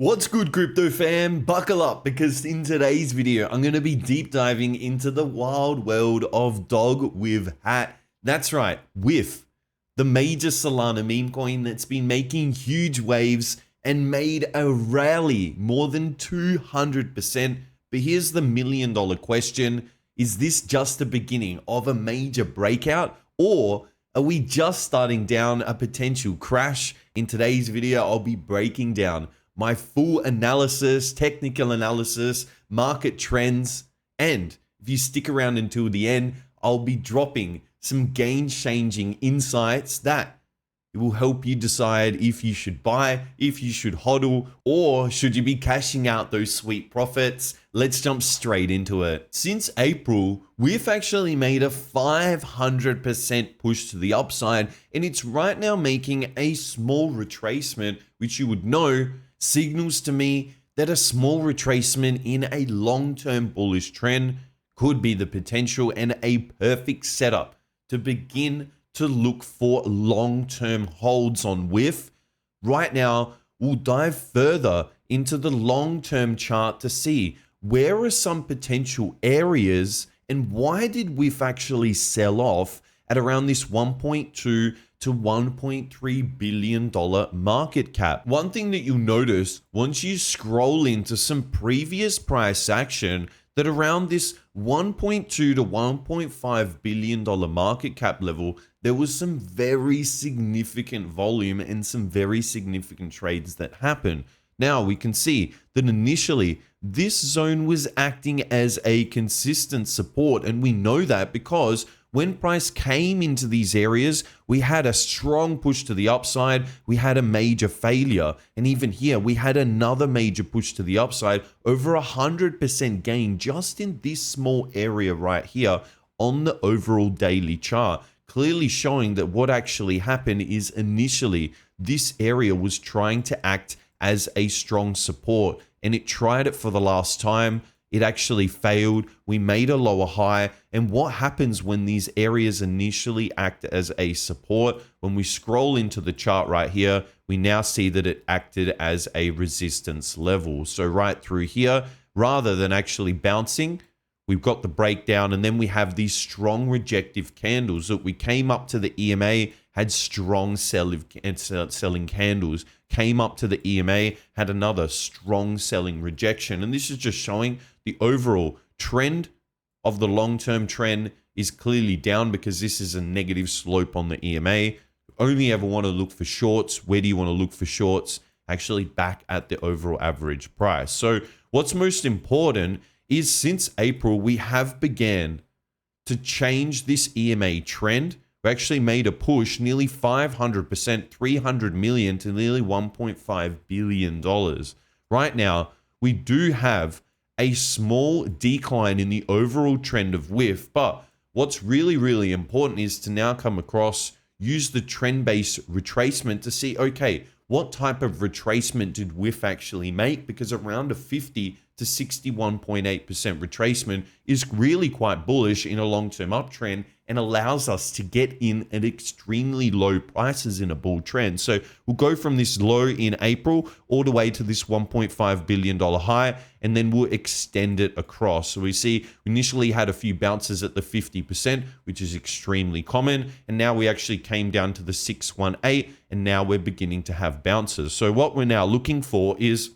What's good, crypto fam? Buckle up, because in today's video, I'm going to be deep diving into the wild world of DogWifHat. That's right, WIF, the major Solana meme coin that's been making huge waves and made a rally more than 200%. But here's the million-dollar question. Is this just the beginning of a major breakout, or are we just starting down a potential crash? In today's video, I'll be breaking down my full analysis, technical analysis, market trends, and if you stick around until the end, I'll be dropping some game-changing insights that it will help you decide if you should buy, if you should hodl, or should you be cashing out those sweet profits. Let's jump straight into it. Since April, we've actually made a 500% push to the upside, and it's right now making a small retracement, which you would know signals to me that a small retracement in a long-term bullish trend could be the potential and a perfect setup to begin to look for long-term holds on WIF. Right now, we'll dive further into the long-term chart to see where are some potential areas and why did WIF actually sell off at around this 1.2 to $1.3 billion market cap. One thing that you'll notice once you scroll into some previous price action, that around this 1.2 to $1.5 billion market cap level, there was some very significant volume and some very significant trades that happened. Now we can see that initially this zone was acting as a consistent support, and we know that because when price came into these areas, we had a strong push to the upside, we had a major failure, and even here we had another major push to the upside, over 100% gain just in this small area right here on the overall daily chart, clearly showing that what actually happened is initially this area was trying to act as a strong support, and it tried it for the last time. It actually failed. We made a lower high. And what happens when these areas initially act as a support? When we scroll into the chart right here, we now see that it acted as a resistance level. So right through here, rather than actually bouncing, we've got the breakdown, and then we have these strong rejective candles that we came up to the EMA, had strong selling candles, came up to the EMA, had another strong selling rejection. And this is just showing the overall trend of the long-term trend is clearly down because this is a negative slope on the EMA. Only ever want to look for shorts. Where do you want to look for shorts? Actually back at the overall average price. So what's most important is since April, we have began to change this EMA trend. We actually made a push nearly 500%, 300 million to nearly $1.5 billion. Right now, we do have a small decline in the overall trend of WIF, but what's really, really important is to now come across, use the trend-based retracement to see, okay, what type of retracement did WIF actually make? Because around a 50 to 61.8% retracement is really quite bullish in a long-term uptrend and allows us to get in at extremely low prices in a bull trend. So we'll go from this low in April all the way to this $1.5 billion high, and then we'll extend it across. So we see we initially had a few bounces at the 50%, which is extremely common. And now we actually came down to the 618, and now we're beginning to have bounces. So what we're now looking for is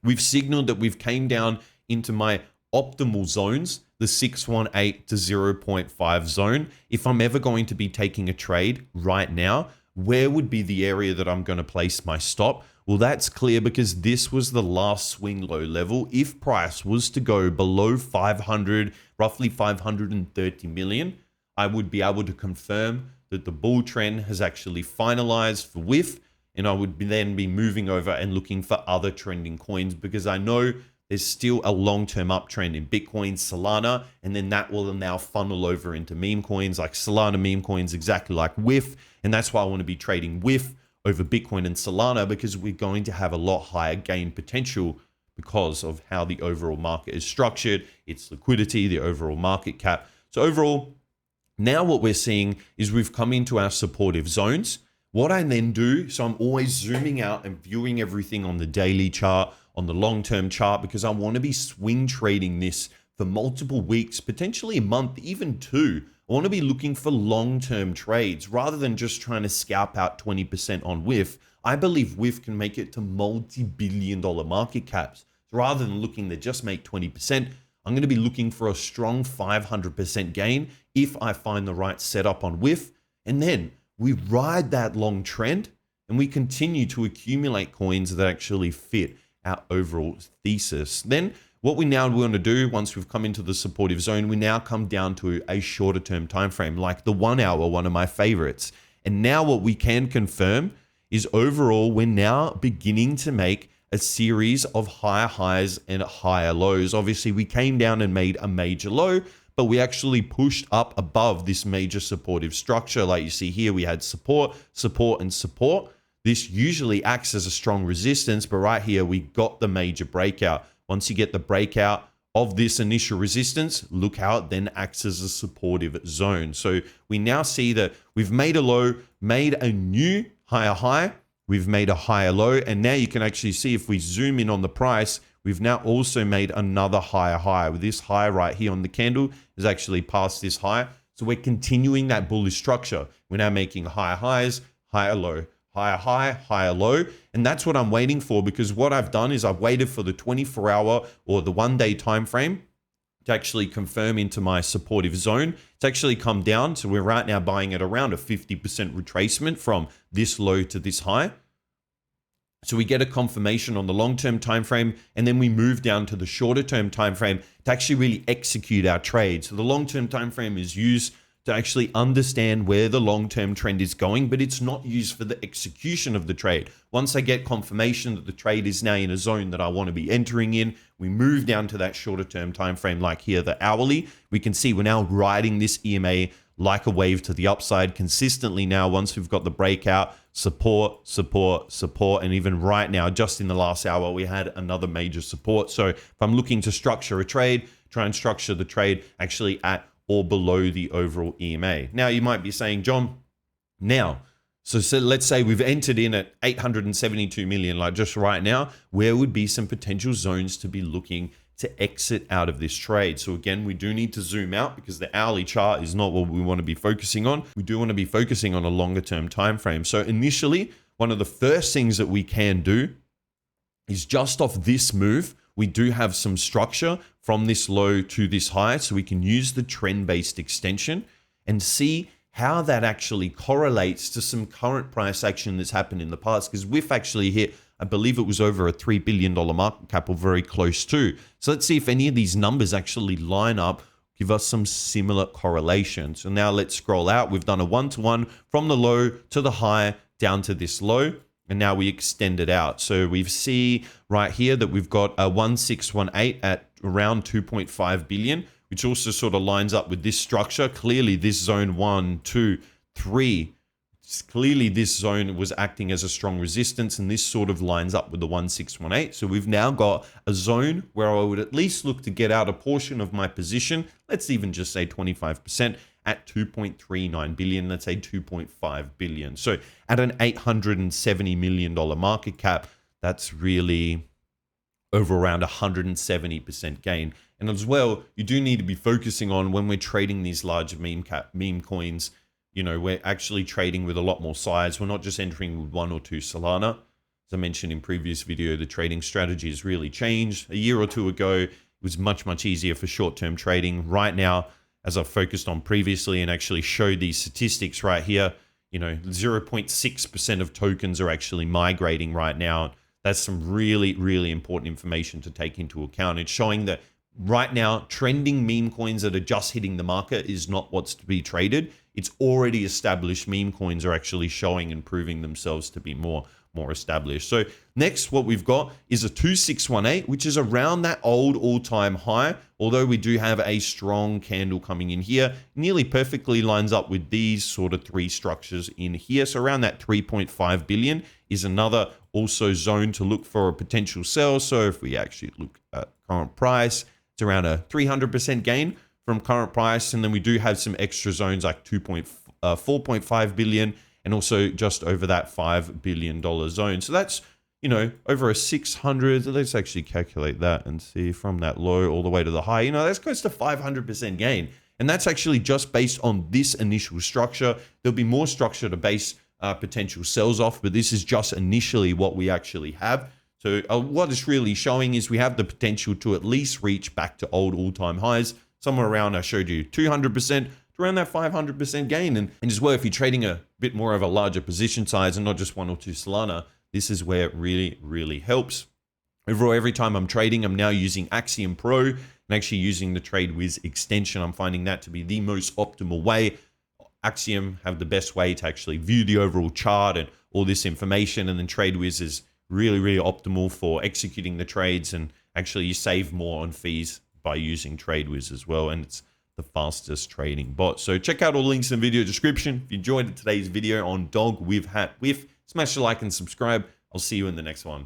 we've signaled that we've came down into my optimal zones, the 618 to 0.5 zone. If I'm ever going to be taking a trade right now, where would be the area that I'm going to place my stop? Well, that's clear because this was the last swing low level. If price was to go below 500, roughly 530 million, I would be able to confirm that the bull trend has actually finalized for WIF, and I would then be moving over and looking for other trending coins because I know there's still a long-term uptrend in Bitcoin, Solana, and then that will now funnel over into meme coins like Solana meme coins, exactly like WIF. And that's why I want to be trading WIF over Bitcoin and Solana, because we're going to have a lot higher gain potential because of how the overall market is structured, its liquidity, the overall market cap. So overall, now what we're seeing is we've come into our supportive zones. What I then do, so I'm always zooming out and viewing everything on the daily chart, on the long-term chart, because I want to be swing trading this for multiple weeks, potentially a month, even two. I want to be looking for long-term trades rather than just trying to scalp out 20% on WIF. I believe WIF can make it to multi-billion-dollar market caps. So rather than looking to just make 20%, I'm going to be looking for a strong 500% gain if I find the right setup on WIF. And then we ride that long trend and we continue to accumulate coins that actually fit our overall thesis. Then what we now want to do, once we've come into the supportive zone, we now come down to a shorter term time frame, like the 1 hour, one of my favorites. And now what we can confirm is overall, we're now beginning to make a series of higher highs and higher lows. Obviously, we came down and made a major low, but we actually pushed up above this major supportive structure. Like you see here, we had support, support, and support. This usually acts as a strong resistance, but right here, we got the major breakout. Once you get the breakout of this initial resistance, look how it then acts as a supportive zone. So we now see that we've made a low, made a new higher high, we've made a higher low, and now you can actually see if we zoom in on the price, we've now also made another higher high. With this high right here on the candle is actually past this high. So we're continuing that bullish structure. We're now making higher highs, higher low, higher high, higher low. And that's what I'm waiting for, because what I've done is I've waited for the 24-hour or the 1-day time frame to actually confirm into my supportive zone. It's actually come down. So we're right now buying at around a 50% retracement from this low to this high. So we get a confirmation on the long-term time frame, and then we move down to the shorter-term time frame to actually really execute our trade. So the long-term time frame is used to actually understand where the long-term trend is going, but it's not used for the execution of the trade. Once I get confirmation that the trade is now in a zone that I want to be entering in, we move down to that shorter-term time frame, like here, the hourly. We can see we're now riding this EMA like a wave to the upside consistently now. Once we've got the breakout, support, support, support, and even right now, just in the last hour, we had another major support. So if I'm looking to structure a trade, try and structure the trade actually at or below the overall EMA. Now you might be saying, John, so let's say we've entered in at 872 million, like just right now, where would be some potential zones to be looking to exit out of this trade? So again, we do need to zoom out because the hourly chart is not what we want to be focusing on. We do want to be focusing on a longer term time frame. So initially, one of the first things that we can do is just off this move, we do have some structure from this low to this high, so we can use the trend-based extension and see how that actually correlates to some current price action that's happened in the past, because WIF actually hit, I believe it was over a $3 billion market cap, or very close to. So let's see if any of these numbers actually line up, give us some similar correlation. So now let's scroll out. We've done a one-to-one from the low to the high down to this low. And now we extend it out. So we see right here that we've got a 1618 at around 2.5 billion, which also sort of lines up with this structure. Clearly this zone 1, 2, 3, clearly this zone was acting as a strong resistance, and this sort of lines up with the 1618. So we've now got a zone where I would at least look to get out a portion of my position. Let's even just say 25%. At 2.39 billion, let's say 2.5 billion. So at an $870 million market cap, that's really over around 170% gain. And as well, you do need to be focusing on when we're trading these large meme coins, you know, we're actually trading with a lot more size. We're not just entering with 1 or 2 Solana. As I mentioned in previous video, the trading strategy has really changed. A year or two ago, it was much easier for short-term trading. Right now, as I've focused on previously and actually showed these statistics right here, you know, 0.6% of tokens are actually migrating right now. That's some really important information to take into account. It's showing that right now, trending meme coins that are just hitting the market is not what's to be traded. It's already established meme coins are actually showing and proving themselves to be more established. So next, what we've got is a 2618, which is around that old all-time high. Although we do have a strong candle coming in here, nearly perfectly lines up with these sort of 3 structures in here. So around that 3.5 billion is another also zone to look for a potential sell. So if we actually look at current price, it's around a 300% gain from current price. And then we do have some extra zones like 4.5 billion and also just over that $5 billion zone. So that's, you know, over a 600, let's actually calculate that and see from that low all the way to the high, you know, that's close to 500% gain. And that's actually just based on this initial structure. There'll be more structure to base potential sells off, but this is just initially what we actually have. So what it's really showing is we have the potential to at least reach back to old all-time highs, somewhere around, I showed you 200% to around that 500% gain. And as well, if you're trading a bit more of a larger position size and not just 1 or 2 Solana, this is where it really, really helps. Overall, every time I'm trading, I'm now using Axiom Pro and actually using the TradeWiz extension. I'm finding that to be the most optimal way. Axiom have the best way to actually view the overall chart and all this information. And then TradeWiz is really, really optimal for executing the trades. And actually you save more on fees by using TradeWiz as well. And it's the fastest trading bot. So check out all the links in the video description. If you enjoyed today's video on DogWifHat WIF, smash the like and subscribe. I'll see you in the next one.